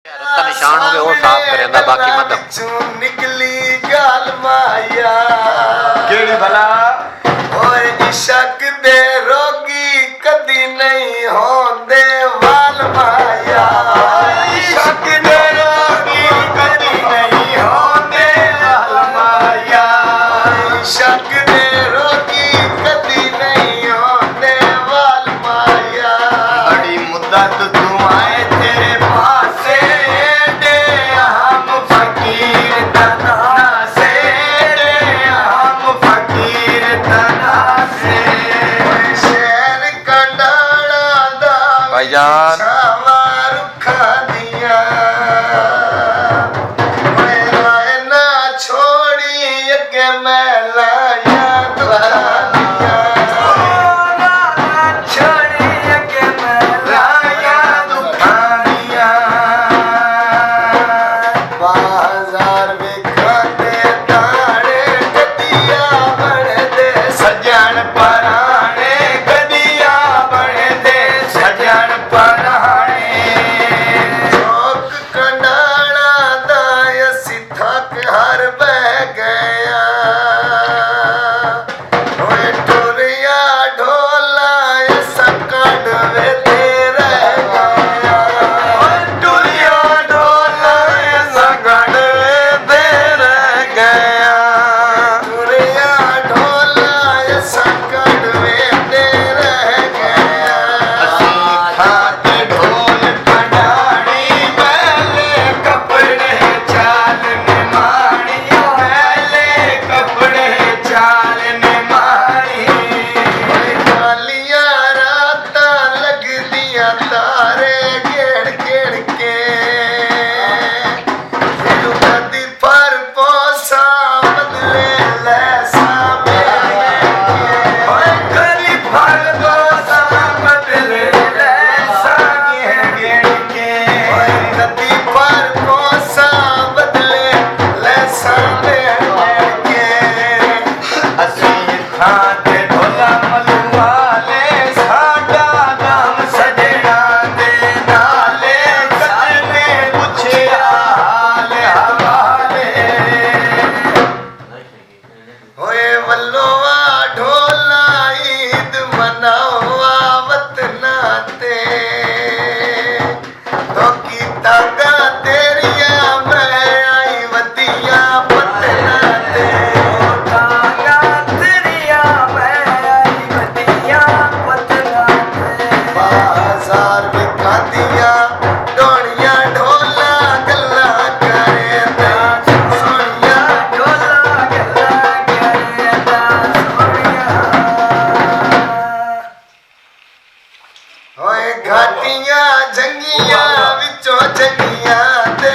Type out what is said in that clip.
रत्ता निशान हो गए वो साफ करेंदा बाकी मत निकली गाल माया केड़ी भला ओए इश्क दे रोगी कदी नहीं होंदे वाल माया इश्क दे रोगी कदी नहीं होंदे वाल माया इश्क दे रोगी कदी नहीं होंदे वाल माया बड़ी मुद्दत तू आए तेरे पासे दे हम फकीर तना से दे हम फकीर तना से शहर कंडाला दा भाईजान छावा रुखा दिया मैं ना छोड़ी अगे मैं लाया दुआरिया छोड़ी के मैं लाया दुखानिया बाजार विखाते तारे गदिया बन दे सजन पराने गदिया बने दे सजन पराने चौक कंडाला दा असी थक हर बह गया ओए टुरिया ढोला ऐसा कड़वे दे रह गया टुलिया ढोला सगड़ दे रह गया टुरिया ढोला ऐसा कड़वे दे रह गया खाते ढोल खड़ाड़ी मैले कपड़े चाल निमाणी मैले कपड़े चाल निमाणी कालिया राता लगदिया तारे घेड़ घेड़ के फिर कदी पर पोसा बदले लैसा ओए गली भर दो समा बदले ऐसा घेड़ के कदी पर पोसा बदले लैसा के ਅਸੀਂ ਖਾਤੇ ਢੋਲਾ ਮਲਵਾਲੇ ਸਾਡਾ ਨਾਮ ਸਜਣਾ ਦੇ ਨਾਲੇ ਕਦਨੇ ਪੁੱਛਿਆ ਹਾਲ ਹਵਾਲੇ होए वल्लोवा ढोला ईद मनाओ वतना ते तो की तागा तेरिया मैं आई वतिया पतना ते ਤਾਂਗਾ ਤੇਰੀਆਂ ਮੈਂ ਆਈ ਵਧੀਆ ਪਤਨਾ बाजार विखादिया डोनिया ढोला गल्ला करे ते सोनिया ਢੋਲਾ ਗੱਲਾਂ ਕਰਦਾ ਸੋਹਣਿਆ होए घाटियां जंगियां विचों जंगियां ते